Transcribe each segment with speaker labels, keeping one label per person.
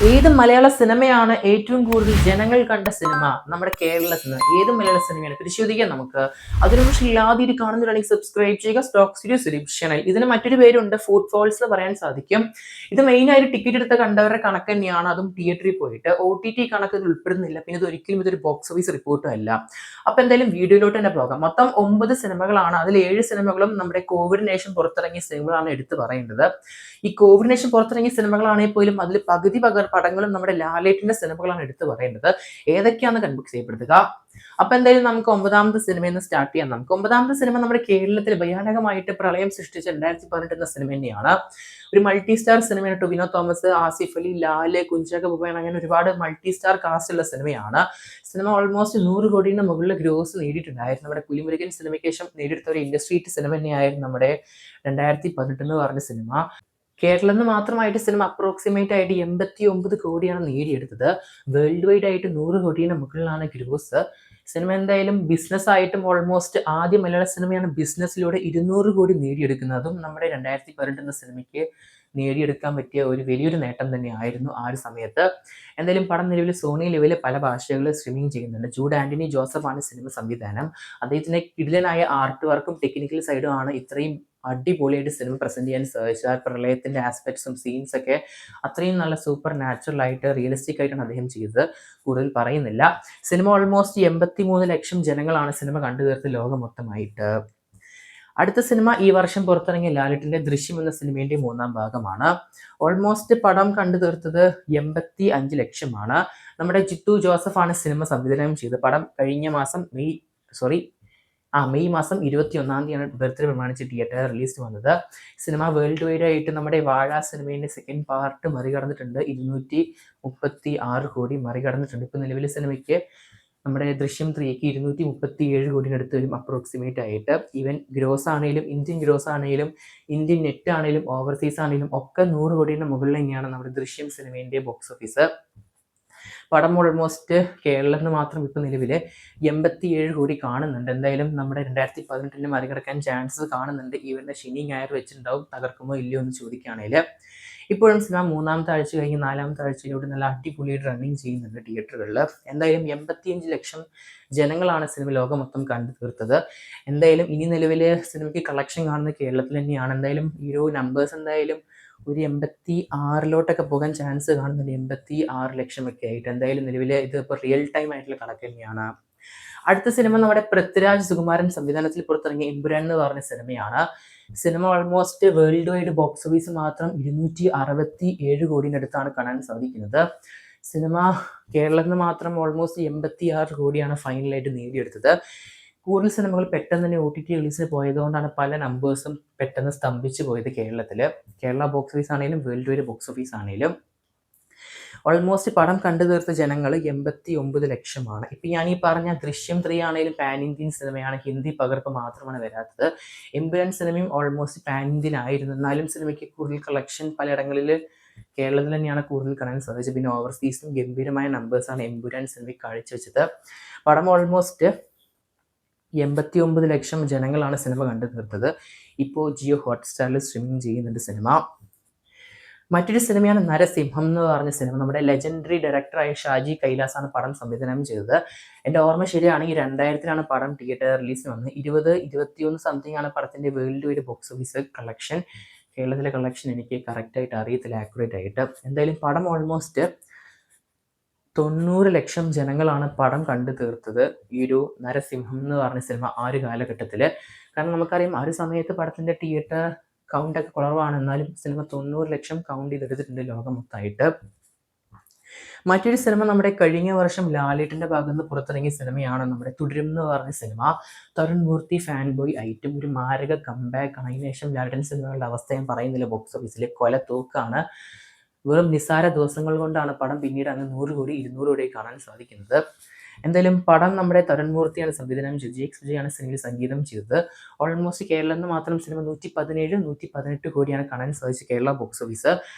Speaker 1: ഏത് മലയാള സിനിമയാണ് ഏറ്റവും കൂടുതൽ ജനങ്ങൾ കണ്ട സിനിമ നമ്മുടെ കേരളത്തിൽ നിന്ന്? ഏത് മലയാള സിനിമയാണ് പരിശോധിക്കാം നമുക്ക്. അതിനു പക്ഷേ ആദ്യമായിട്ട് കാണുന്നവരാണെങ്കിൽ സബ്സ്ക്രൈബ് ചെയ്യുക. Stock studio Suresh channel. ഇതിന് മറ്റൊരു പേരുണ്ട്, ഫുഡ് ഫോൾസ് എന്ന് പറയാൻ സാധിക്കും. ഇത് മെയിനായിട്ട് ടിക്കറ്റ് എടുത്ത് കണ്ടവരുടെ കണക്ക് തന്നെയാണ്, അതും തിയേറ്ററിൽ പോയിട്ട്. OTT കണക്ക് ഇത് ഉൾപ്പെടുന്നില്ല. പിന്നെ ഇത് ഒരിക്കലും ഇതൊരു ബോക്സ് ഓഫീസ് റിപ്പോർട്ടും അല്ല. അപ്പൊ എന്തായാലും വീഡിയോയിലോട്ട് തന്നെ പോകാം. മൊത്തം 9 സിനിമകളാണ്. അതിൽ 7 സിനിമകളും നമ്മുടെ കോവിഡിന് ശേഷം പുറത്തിറങ്ങിയ സിനിമകളാണ് എടുത്തു പറയേണ്ടത്. ഈ കോവിഡിന് ശേഷം പുറത്തിറങ്ങിയ സിനിമകളാണെങ്കിൽ പോലും അതിൽ പകുതി പടങ്ങളും നമ്മുടെ ലാലേട്ടിന്റെ സിനിമകളാണ് എടുത്തു പറയേണ്ടത്. ഏതൊക്കെയാണെന്ന് കൺഫ്യൂസ് ചെയ്യപ്പെടുത്തുക. അപ്പൊ എന്തായാലും നമുക്ക് 9ാമത്തെ സിനിമയിൽ നിന്ന് സ്റ്റാർട്ട് ചെയ്യാം. നമുക്ക് 9ാമത്തെ സിനിമ നമ്മുടെ കേരളത്തിൽ ഭയാനകമായിട്ട് പ്രളയം സൃഷ്ടിച്ച 2018 എന്ന സിനിമ തന്നെയാണ്. ഒരു മൾട്ടി സ്റ്റാർ സിനിമയാണ്. ടൊവിനോ തോമസ്, ആസിഫ് അലി, ലാല്, കുഞ്ചാക്കോ ബോബൻ, അങ്ങനെ ഒരുപാട് മൾട്ടി സ്റ്റാർ കാസ്റ്റ് ഉള്ള സിനിമയാണ്. സിനിമ ഓൾമോസ്റ്റ് 100 കോടിയുടെ മുകളിൽ ഗ്രോസ് നേടിയിട്ടുണ്ടായിരുന്നു. നമ്മുടെ പുലിമുരുകൻ സിനിമയ്ക്ക് ശേഷം നേടിയെടുത്ത ഒരു ഇൻഡസ്ട്രി ഹിറ്റ് സിനിമ തന്നെയായിരുന്നു നമ്മുടെ 2018 എന്ന് പറഞ്ഞ സിനിമ. കേരളത്തിൽ നിന്ന് മാത്രമായിട്ട് സിനിമ അപ്രോക്സിമേറ്റ് ആയിട്ട് 89 കോടിയാണ് നേടിയെടുത്തത്. വേൾഡ് വൈഡ് ആയിട്ട് 100 കോടിയുടെ മുകളിലാണ് ഗ്രോസ്. സിനിമ എന്തായാലും ബിസിനസ് ആയിട്ടും ഓൾമോസ്റ്റ് ആദ്യ മലയാള സിനിമയാണ് ബിസിനസ്സിലൂടെ 200 കോടി നേടിയെടുക്കുന്നതും നമ്മുടെ 2018 എന്ന സിനിമയ്ക്ക് നേടിയെടുക്കാൻ പറ്റിയ ഒരു വലിയൊരു നേട്ടം തന്നെയായിരുന്നു ആ ഒരു സമയത്ത്. എന്തായാലും പടം നിലവിൽ സോണി ലെവലിൽ പല ഭാഷകളിൽ സ്ട്രീമിംഗ് ചെയ്യുന്നുണ്ട്. ജൂഡ് ആന്റണി ജോസഫ് ആണ് സിനിമ സംവിധാനം. അദ്ദേഹത്തിന്റെ കിടിലനായ ആർട്ട് വർക്കും ടെക്നിക്കൽ സൈഡും ആണ് ഇത്രയും അടിപൊളിയായിട്ട് സിനിമ പ്രസന്റ് ചെയ്യാൻ സാധിച്ചത്. പ്രളയത്തിന്റെ ആസ്പെക്ട്സും സീൻസ് ഒക്കെ അത്രയും നല്ല സൂപ്പർ നാച്ചുറൽ ആയിട്ട് റിയലിസ്റ്റിക് ആയിട്ടാണ് അദ്ദേഹം ചെയ്തത്. കൂടുതൽ പറയുന്നില്ല. സിനിമ ഓൾമോസ്റ്റ് 83 ലക്ഷം ജനങ്ങളാണ് സിനിമ കണ്ടു തീർത്ത് ലോകം മൊത്തമായിട്ട്. അടുത്ത സിനിമ ഈ വർഷം പുറത്തിറങ്ങിയ ലാലേട്ടിന്റെ ദൃശ്യം എന്ന സിനിമയുടെ 3ാം ഭാഗമാണ്. ഓൾമോസ്റ്റ് പടം കണ്ടു തീർത്തത് 85 ലക്ഷമാണ്. നമ്മുടെ ജിത്തു ജോസഫ് ആണ് സിനിമ സംവിധാനം ചെയ്തത്. പടം കഴിഞ്ഞ മാസം മെയ് മാസം 21-ാം തീയതിയാണ് ബർത്ത്ഡേ പ്രമാണിച്ച് തിയേറ്ററിൽ റിലീസ് വന്നത്. സിനിമ വേൾഡ് വൈഡ് ആയിട്ട് നമ്മുടെ വാഴ സിനിമയുടെ സെക്കൻഡ് പാർട്ട് മറികടന്നിട്ടുണ്ട്. 236 കോടി മറികടന്നിട്ടുണ്ട്. ഇപ്പൊ നിലവിലെ സിനിമയ്ക്ക് നമ്മുടെ ദൃശ്യം 3ക്ക് 237 കോടിനടുത്ത് വരും അപ്രോക്സിമേറ്റ് ആയിട്ട്. ഈവൻ ഗ്രോസ് ആണെങ്കിലും ഇന്ത്യൻ ഗ്രോസ് ആണെങ്കിലും ഇന്ത്യൻ നെറ്റ് ആണെങ്കിലും ഓവർസീസ് ആണെങ്കിലും ഒക്കെ 100 കോടിയുടെ മുകളിൽ തന്നെയാണ് നമ്മുടെ ദൃശ്യം സിനിമേന്റെ ബോക്സ് ഓഫീസ്. പടം ഓൾമോസ്റ്റ് കേരളത്തിൽ നിന്ന് മാത്രം ഇപ്പോൾ നിലവിൽ 87 കോടി കാണുന്നുണ്ട്. എന്തായാലും നമ്മുടെ 2018 മറികടക്കാൻ ചാൻസസ് കാണുന്നുണ്ട്. ഈവന്റെ ശനി ഞായർ വെച്ചിട്ടുണ്ടാവും, തകർക്കുമോ ഇല്ലയോ എന്ന് ചോദിക്കുകയാണെങ്കിൽ. ഇപ്പോഴും സിനിമ 3ാമത്തെ ആഴ്ച കഴിഞ്ഞ് 4ാമത്തെ ആഴ്ചയിലൂടെ നല്ല അടിപൊളിയായിട്ട് റണ്ണിങ് ചെയ്യുന്നുണ്ട് തിയേറ്ററുകളിൽ. എന്തായാലും 85 ലക്ഷം ജനങ്ങളാണ് സിനിമ ലോകം മൊത്തം കണ്ടു തീർത്തത്. എന്തായാലും ഇനി നിലവിൽ സിനിമയ്ക്ക് കളക്ഷൻ കാണുന്നത് കേരളത്തിൽ തന്നെയാണ്. എന്തായാലും ഈ ഒരു നമ്പേഴ്സ് എന്തായാലും ഒരു 86 പോകാൻ ചാൻസ് കാണുന്നുണ്ട്. 86 ലക്ഷമൊക്കെ ആയിട്ട്. എന്തായാലും നിലവിലെ ഇത് ഇപ്പോൾ റിയൽ ടൈം ആയിട്ടുള്ള കണക്ക് തന്നെയാണ്. അടുത്ത സിനിമ നമ്മുടെ പൃഥ്വിരാജ് സുകുമാരൻ സംവിധാനത്തിൽ പുറത്തിറങ്ങിയ എമ്പുരാൻ എന്ന് പറഞ്ഞ സിനിമയാണ്. Cinema almost world wide box office മാത്രം 267 കോടിനടുത്താണ് കാണാൻ സാധിക്കുന്നത്. സിനിമ കേരളത്തിൽ നിന്ന് മാത്രം ഓൾമോസ്റ്റ് 86 കോടിയാണ് ഫൈനലായിട്ട് നേടിയെടുത്തത്. കൂടുതൽ സിനിമകൾ പെട്ടെന്ന് തന്നെ OTT റിലീസിന് പോയതുകൊണ്ടാണ് പല നമ്പേഴ്സും പെട്ടെന്ന് സ്തംഭിച്ചു പോയത് കേരള ബോക്സ് ഓഫീസ് ആണെങ്കിലും വേൾഡ് വൈഡ് ബോക്സ് ഓഫീസ് ആണെങ്കിലും. ഓൾമോസ്റ്റ് പടം കണ്ടു തീർത്ത ജനങ്ങൾ 89 ലക്ഷമാണ്. ഇപ്പം ഞാൻ ഈ പറഞ്ഞ ദൃശ്യം 3 ആണെങ്കിലും പാൻ ഇന്ത്യൻ സിനിമയാണ്, ഹിന്ദി പകർപ്പ് മാത്രമാണ് വരാത്തത്. എമ്പുരാൻ സിനിമയും ഓൾമോസ്റ്റ് പാൻ ഇന്ത്യൻ ആയിരുന്നു. എന്നാലും സിനിമയ്ക്ക് കൂടുതൽ കളക്ഷൻ പലയിടങ്ങളിൽ കേരളത്തിൽ തന്നെയാണ് കൂടുതൽ കാണാൻ സാധിച്ചത്. പിന്നെ ഓവർസീസും ഗംഭീരമായ നമ്പേഴ്സാണ് എമ്പുരാൻ സിനിമയ്ക്ക് കാഴ്ചവെച്ചത്. പടം ഓൾമോസ്റ്റ് 89 ലക്ഷം ജനങ്ങളാണ് സിനിമ കണ്ടു തീർത്തത്. ഇപ്പോൾ ജിയോ ഹോട്ട്സ്റ്റാറിൽ സ്ട്രീമിംഗ് ചെയ്യുന്നുണ്ട് സിനിമ. മറ്റൊരു സിനിമയാണ് നരസിംഹം എന്ന് പറഞ്ഞ സിനിമ. നമ്മുടെ ലെജൻഡറി ഡയറക്ടറായ ഷാജി കൈലാസാണ് പടം സംവിധാനം ചെയ്തത്. എൻ്റെ ഓർമ്മ ശരിയാണെങ്കിൽ 2000-ലാണ് പടം തിയേറ്റർ റിലീസിന് വന്നത്. 20-21 സംതിങ് ആണ് പടത്തിൻ്റെ world wide box office collection. കേരളത്തിലെ കളക്ഷൻ എനിക്ക് കറക്റ്റായിട്ട് അറിയത്തില്ല ആക്യുറേറ്റ് ആയിട്ട്. എന്തായാലും പടം ഓൾമോസ്റ്റ് 90 ലക്ഷം ജനങ്ങളാണ് പടം കണ്ടു തീർത്തത്. ഈ ഒരു നരസിംഹം എന്ന് പറഞ്ഞ സിനിമ ആ ഒരു കാലഘട്ടത്തിൽ. കാരണം നമുക്കറിയാം ആ ഒരു സമയത്ത് പടത്തിൻ്റെ തിയേറ്റർ കൗണ്ടൊക്കെ കുറവാണ്. എന്നാലും സിനിമ 90 ലക്ഷം കൗണ്ട് ചെയ്തെടുത്തിട്ടുണ്ട് ലോകം മൊത്തമായിട്ട്. മറ്റൊരു സിനിമ നമ്മുടെ കഴിഞ്ഞ വർഷം ലാലേട്ടിന്റെ ഭാഗത്ത് നിന്ന് പുറത്തിറങ്ങിയ സിനിമയാണ് നമ്മുടെ തുടരും എന്ന് പറഞ്ഞ സിനിമ. തരുൺ മൂർത്തി ഫാൻ ബോയ് ഐറ്റം ഒരു മാരക കംബാക്ക് ആണ്. അതിനുശേഷം ലാലേട്ടൻ സിനിമകളുടെ അവസ്ഥ ഞാൻ പറയുന്നില്ല. ബോക്സ് ഓഫീസിലെ കൊല തൂക്കാണ്. വെറും നിസ്സാര ദിവസങ്ങൾ കൊണ്ടാണ് പടം പിന്നീട് അങ്ങ് 100 കോടി 200 കോടി കാണാൻ സാധിക്കുന്നത്. എന്തായാലും പടം നമ്മുടെ തരുൺ മൂർത്തിയാണ് സംവിധാനം ചെയ്തത്. JX വിജയാണ് സിനിമയിൽ സംഗീതം ചെയ്തത്. ഓൾമോസ്റ്റ് കേരളത്തിൽ നിന്ന് മാത്രം സിനിമ 117-118 കോടിയാണ് കാണാൻ സാധിച്ചത് Kerala box office.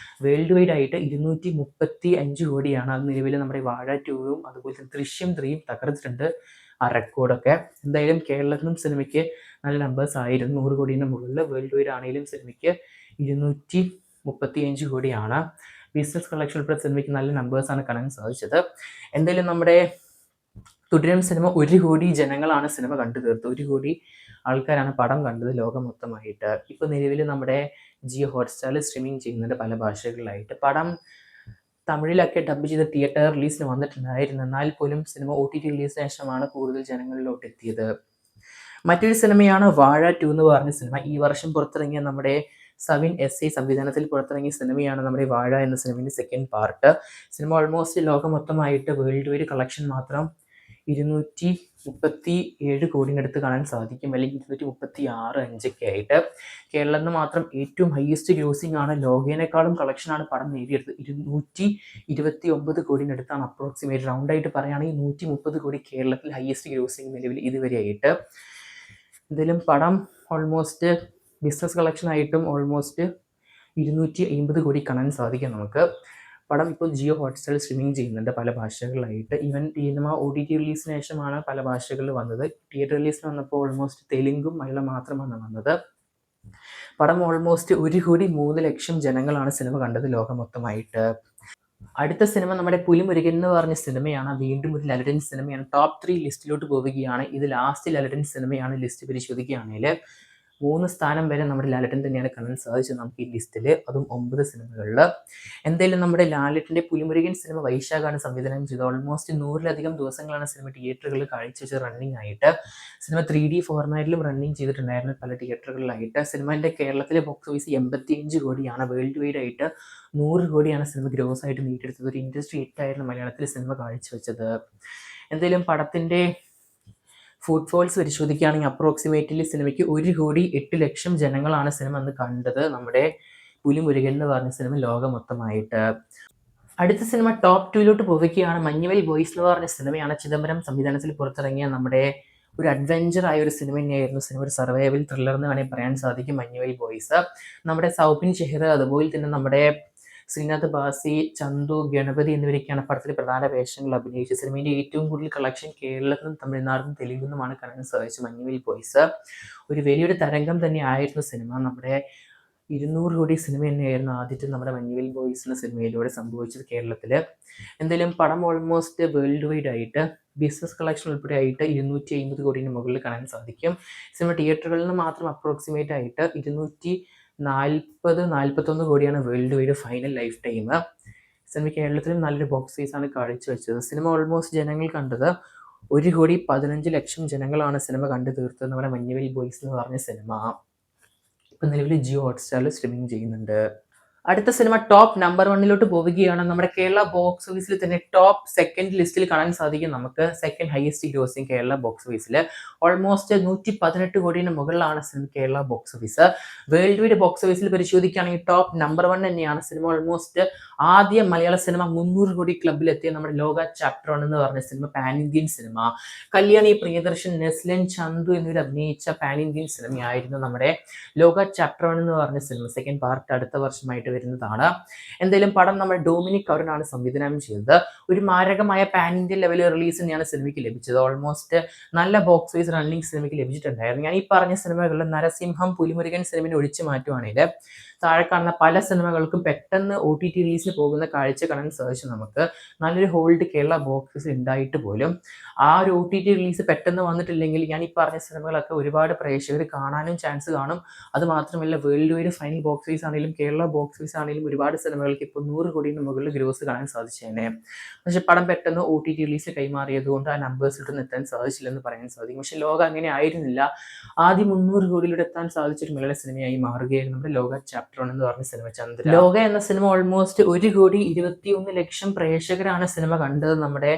Speaker 1: World wide ആയിട്ട് 235 കോടിയാണ്. അത് നിലവിൽ നമ്മുടെ വാഴ 2ഉം അതുപോലെ തന്നെ ദൃശ്യം 3യും തകർത്തിട്ടുണ്ട് ആ റെക്കോർഡൊക്കെ. എന്തായാലും കേരളത്തിൽ നിന്നും സിനിമയ്ക്ക് നല്ല നമ്പേഴ്സ് ആയിരുന്നു. 100 കോടിയുടെ മുകളിൽ. വേൾഡ് വൈഡ് ആണെങ്കിലും സിനിമയ്ക്ക് 235 കോടിയാണ്. ബിസിനസ് കളക്ഷൻ ഉൾപ്പെടെ സിനിമയ്ക്ക് നല്ല നമ്പേഴ്സാണ് കാണാൻ സാധിച്ചത്. എന്തായാലും നമ്മുടെ തുടരും സിനിമ 1 കോടി ജനങ്ങളാണ് സിനിമ കണ്ടു തീർത്തത്. 1 കോടി ആൾക്കാരാണ് പടം കണ്ടത് ലോകം മൊത്തമായിട്ട്. ഇപ്പോൾ നിലവിൽ നമ്മുടെ ജിയോ ഹോട്ട്സ്റ്റാറിൽ സ്ട്രീമിംഗ് ചെയ്യുന്നുണ്ട് പല ഭാഷകളിലായിട്ട്. പടം തമിഴിലൊക്കെ ഡബ് ചെയ്ത് തിയേറ്റർ റിലീസിന് വന്നിട്ടുണ്ടായിരുന്നു. എന്നാൽ പോലും സിനിമ OTT റിലീസിന് ശേഷമാണ് കൂടുതൽ ജനങ്ങളിലോട്ട് എത്തിയത്. മറ്റൊരു സിനിമയാണ് വാഴ 2 എന്ന് പറഞ്ഞ സിനിമ. ഈ വർഷം പുറത്തിറങ്ങിയ നമ്മുടെ സവിൻ SA സംവിധാനത്തിൽ പുറത്തിറങ്ങിയ സിനിമയാണ് നമ്മുടെ വാഴ എന്ന സിനിമയുടെ സെക്കൻഡ് പാർട്ട്. സിനിമ ഓൾമോസ്റ്റ് ലോകം മൊത്തമായിട്ട് വേൾഡ് വൈഡ് കളക്ഷൻ മാത്രം 237 കോടിനടുത്ത് കാണാൻ സാധിക്കും, അല്ലെങ്കിൽ 236-235 ആയിട്ട്. കേരളത്തിൽ നിന്ന് മാത്രം ഏറ്റവും ഹയസ്റ്റ് ഗ്രോസിംഗ് ആണ്, ലോകേനേക്കാളും കളക്ഷനാണ് പടം നേടിയെടുത്തത്. 229 കോടിനടുത്താണ് അപ്രോക്സിമേറ്റ്. റൗണ്ടായിട്ട് പറയുകയാണെങ്കിൽ 130 കോടി കേരളത്തിൽ ഹയസ്റ്റ് ഗ്രോസിംഗ് നിലവിൽ ഇതുവരെയായിട്ട്. എന്തായാലും പടം ഓൾമോസ്റ്റ് ബിസിനസ് കളക്ഷൻ ആയിട്ടും ഓൾമോസ്റ്റ് 250 കോടി കാണാൻ സാധിക്കും നമുക്ക്. പടം ഇപ്പോൾ ജിയോ ഹോട്ട്സ്റ്റാറിൽ സ്ട്രീമിംഗ് ചെയ്യുന്നുണ്ട് പല ഭാഷകളിലായിട്ട്. ഈവൻ സിനിമ OTT റിലീസിന് ശേഷമാണ് പല ഭാഷകളിൽ വന്നത്. തിയേറ്റർ റിലീസിന് വന്നപ്പോൾ ഓൾമോസ്റ്റ് തെലുങ്കും മലയാളം മാത്രമാണ് വന്നത്. പടം ഓൾമോസ്റ്റ് 1 കോടി 3 ലക്ഷം ജനങ്ങളാണ് സിനിമ കണ്ടത് ലോകം മൊത്തമായിട്ട്. അടുത്ത സിനിമ നമ്മുടെ പുലിമുരുകൻ എന്ന് പറഞ്ഞ സിനിമയാണ്. വീണ്ടും ഒരു ലലടൻ സിനിമയാണ്. ടോപ്പ് 3 ലിസ്റ്റിലോട്ട് പോവുകയാണ്. ഇത് ലാസ്റ്റ് ലലടൻ സിനിമയാണ്. ലിസ്റ്റ് പരിശോധിക്കുകയാണെങ്കിൽ 3 സ്ഥാനം വരെ നമ്മുടെ ലാലേട്ടൻ തന്നെയാണ് കാണാൻ സാധിച്ചത് നമുക്ക് ഈ ലിസ്റ്റിൽ, അതും 9 സിനിമകളിൽ. എന്തായാലും നമ്മുടെ ലാലേട്ടൻ്റെ പുലിമുരുകൻ സിനിമ വൈശാഖാണ് സംവിധാനം ചെയ്തത്. ഓൾമോസ്റ്റ് 100-ലധികം ദിവസങ്ങളാണ് സിനിമ തിയേറ്ററുകളിൽ കാഴ്ചവെച്ച് റണ്ണിങ് ആയിട്ട്. സിനിമ 3D ഫോർമാറ്റിലും റണ്ണിങ് ചെയ്തിട്ടുണ്ടായിരുന്നു പല തിയേറ്ററുകളിലായിട്ട്. സിനിമൻ്റെ കേരളത്തിലെ ബോക്സ് ഓഫീസ് 85 കോടിയാണ്. വേൾഡ് വൈഡ് ആയിട്ട് 100 കോടിയാണ് സിനിമ ഗ്രോസ് ആയിട്ട് നേടിയെടുത്തത്. ഒരു ഇൻഡസ്ട്രി ഹിറ്റായിരുന്നു മലയാളത്തിൽ സിനിമ കാഴ്ചവെച്ചത്. എന്തായാലും പടത്തിൻ്റെ ഫുട്ഫോൾസ് പരിശോധിക്കുകയാണെങ്കിൽ അപ്രോക്സിമേറ്റ്ലി സിനിമയ്ക്ക് 1 കോടി 8 ലക്ഷം ജനങ്ങളാണ് സിനിമ അന്ന് കണ്ടത്, നമ്മുടെ പുലിമുരുകൻ എന്ന് പറഞ്ഞ സിനിമ ലോകം മൊത്തമായിട്ട്. അടുത്ത സിനിമ ടോപ്പ് 2 പോവുകയാണ്. മഞ്ഞുവൽ ബോയ്സ് എന്ന് പറഞ്ഞ സിനിമയാണ്. ചിദംബരം സംവിധാനത്തിൽ പുറത്തിറങ്ങിയ നമ്മുടെ ഒരു അഡ്വഞ്ചർ ആയ ഒരു സിനിമ തന്നെയായിരുന്നു. സിനിമ ഒരു സർവൈവൽ ത്രില്ലർ എന്ന് വേണമെങ്കിൽ പറയാൻ സാധിക്കും മഞ്ഞുവൽ ബോയ്സ്. നമ്മുടെ സൗബിൻ ഷെഹർ, അതുപോലെ തന്നെ നമ്മുടെ ശ്രീനാഥ് ബാസി, ചന്തു, ഗണപതി എന്നിവരൊക്കെയാണ് പടത്തിൽ പ്രധാന വേഷങ്ങൾ അഭിനയിച്ചത്. സിനിമയുടെ ഏറ്റവും കൂടുതൽ കളക്ഷൻ കേരളത്തിലും തമിഴ്നാടിനും തെലുങ്കുന്നുമാണ് കാണാൻ സാധിച്ചത് മഞ്ഞുവൽ ബോയ്സ്. ഒരു വലിയൊരു തരംഗം തന്നെ ആയിരുന്നു സിനിമ. നമ്മുടെ 200 കോടി സിനിമ തന്നെയായിരുന്നു ആദ്യത്തെ നമ്മുടെ മഞ്ഞുവൽ ബോയ്സ് എന്ന സിനിമയിലൂടെ സംഭവിച്ചത് കേരളത്തിൽ. എന്തായാലും പടം ഓൾമോസ്റ്റ് വേൾഡ് വൈഡ് ആയിട്ട് ബിസിനസ് കളക്ഷൻ ഉൾപ്പെടെ ആയിട്ട് 250 കോടിന് മുകളിൽ കാണാൻ സാധിക്കും. സിനിമ തിയേറ്ററുകളിൽ നിന്ന് മാത്രം അപ്രോക്സിമേറ്റ് ആയിട്ട് 240-41 കോടിയാണ് world wide final life time. Cinema കേരളത്തിലും നല്ലൊരു ബോക്സ് ഓഫീസാണ് കാഴ്ചവെച്ചത്. സിനിമ ഓൾമോസ്റ്റ് ജനങ്ങൾ കണ്ടത് 1 കോടി 15 ലക്ഷം ജനങ്ങളാണ് സിനിമ കണ്ടു തീർത്തത് നമ്മുടെ മഞ്ഞുവൽ ബോയ്സ് എന്ന് പറഞ്ഞ സിനിമ. ഇപ്പം നിലവിൽ ജിയോ ഹോട്ട്സ്റ്റാറിൽ സ്ട്രീമിംഗ് ചെയ്യുന്നുണ്ട്. അടുത്ത സിനിമ ടോപ്പ് നമ്പർ 1 പോവുകയാണ്. നമ്മുടെ കേരള ബോക്സ് ഓഫീസിൽ തന്നെ ടോപ്പ് സെക്കൻഡ് ലിസ്റ്റിൽ കാണാൻ സാധിക്കും നമുക്ക്. Second highest grossing Kerala box ഓഫീസിൽ ഓൾമോസ്റ്റ് 118 കോടിന് മുകളിലാണ് cinema Kerala box office. World wide box ഓഫീസിൽ പരിശോധിക്കുകയാണെങ്കിൽ ടോപ്പ് നമ്പർ 1 തന്നെയാണ് സിനിമ. ഓൾമോസ്റ്റ് ആദ്യ മലയാള സിനിമ 300 കോടി ക്ലബിലെത്തിയ നമ്മുടെ ലോക ചാപ്റ്റർ 1 എന്ന് പറഞ്ഞ സിനിമ പാൻ ഇന്ത്യൻ സിനിമ. കല്യാണി പ്രിയദർശൻ, നെസ്ലിൻ, ചന്തു എന്നിവർ അഭിനയിച്ച പാൻ ഇന്ത്യൻ സിനിമയായിരുന്നു നമ്മുടെ ലോക ചാപ്റ്റർ 1 എന്ന് പറഞ്ഞ സിനിമ. സെക്കൻഡ് പാർട്ട് അടുത്ത വർഷമായിട്ട് വരുന്നതാണ്. എന്തായാലും പടം നമ്മൾ ഡൊമിനിക് അരുണാണ് സംവിധാനം ചെയ്തത്. ഒരു മാരകമായ പാൻ ഇന്ത്യൻ ലെവൽ റിലീസ് തന്നെയാണ് സിനിമയ്ക്ക് ലഭിച്ചത്. ഓൾമോസ്റ്റ് നല്ല ബോക്സ് ഓഫീസ് റണ്ണിങ് സിനിമയ്ക്ക് ലഭിച്ചിട്ടുണ്ടായിരുന്നു. ഞാൻ ഈ പറഞ്ഞ സിനിമകളിൽ നരസിംഹം, പുലിമുരുകൻ സിനിമയെ ഒഴിച്ചു മാറ്റുവാണെങ്കിൽ താഴെ കാണുന്ന പല സിനിമകൾക്കും പെട്ടെന്ന് OTT റിലീസിന് പോകുന്ന കാഴ്ച കാണാൻ സാധിച്ചു നമുക്ക്. നല്ലൊരു ഹോൾഡ് കേരള ബോക്സ് ഓഫീസിൽ ഉണ്ടായിട്ട് പോലും ആ ഒരു OTT റിലീസ് പെട്ടെന്ന് വന്നിട്ടില്ലെങ്കിൽ ഞാൻ ഈ പറഞ്ഞ സിനിമകളൊക്കെ ഒരുപാട് പ്രേക്ഷകർ കാണാനും ചാൻസ് കാണും. അത് മാത്രമല്ല world wide final box office ആണെങ്കിലും കേരള ബോക്സ് ഓഫീസ് ആണെങ്കിലും ഒരുപാട് സിനിമകൾക്ക് ഇപ്പോൾ 100 കോടിന് മുകളിൽ ഗ്രോസ് കാണാൻ സാധിച്ചേനെ. പക്ഷെ പടം പെട്ടെന്ന് OTT റിലീസ് കൈമാറിയത് കൊണ്ട് ആ നമ്പേഴ്സിലൊന്നും എത്താൻ സാധിച്ചില്ലെന്ന് പറയാൻ സാധിക്കും. പക്ഷെ ലോകം അങ്ങനെ ആയിരുന്നില്ല. ആദ്യം 300 കോടിയിലൂടെ എത്താൻ സാധിച്ചൊരു മലയാള സിനിമയായി മാറുകയായിരുന്നു നമ്മുടെ ലോക ചാപ്റ്റർ 1 എന്ന് പറഞ്ഞ സിനിമ. ചന്ദ്ര ലോക എന്ന സിനിമ ഓൾമോസ്റ്റ് 1 കോടി 21 ലക്ഷം പ്രേക്ഷകരാണ് സിനിമ കണ്ടത് നമ്മുടെ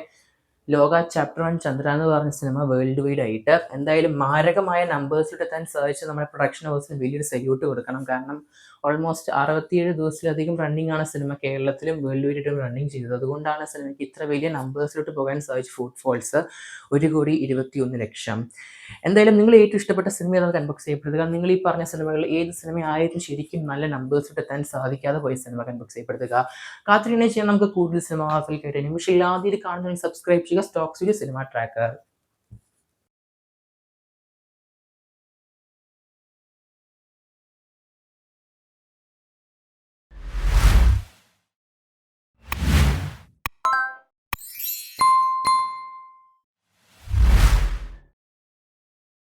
Speaker 1: ലോക ചാപ്റ്റർ 1 ചന്ദ്ര എന്ന് പറഞ്ഞ സിനിമ വേൾഡ് വൈഡ് ആയിട്ട്. എന്തായാലും മാരകമായ നമ്പേഴ്സിൽ എത്താൻ സാധിച്ച നമ്മുടെ പ്രൊഡക്ഷൻ ഹൗസിന് വലിയൊരു സല്യൂട്ട് കൊടുക്കണം. കാരണം ഓൾമോസ്റ്റ് 67 ദിവസത്തിലധികം റണ്ണിങ് ആണ് സിനിമ കേരളത്തിലും വേൾഡ് വൈഡായിട്ടും റണ്ണിങ് ചെയ്തത്. അതുകൊണ്ടാണ് സിനിമയ്ക്ക് ഇത്ര വലിയ നമ്പേഴ്സിലോട്ട് പോകാൻ സാധിച്ച ഫുട്ഫോൾസ് 1 കോടി 21 ലക്ഷം. എന്തായാലും നിങ്ങൾ ഏറ്റവും ഇഷ്ടപ്പെട്ട സിനിമ നമുക്ക് അൺബോക്സ് ചെയ്യപ്പെടുത്തുക. നിങ്ങൾ ഈ പറഞ്ഞ സിനിമകളിൽ ഏത് സിനിമയായാലും ശരിക്കും നല്ല നമ്പേഴ്സിലോട്ട് എത്താൻ സാധിക്കാതെ പോയ സിനിമ അൺബോക്സ് ചെയ്യപ്പെടുത്തുക. കാത്തിരിനെ ചെയ്യാൻ നമുക്ക് കൂടുതൽ സിനിമ വാർത്തകൾ കേട്ടതിന് നിമിഷം ഇല്ലാതെ കാണുന്നതിന് സബ്സ്ക്രൈബ് ചെയ്യുക. Stock studio cinema tracker.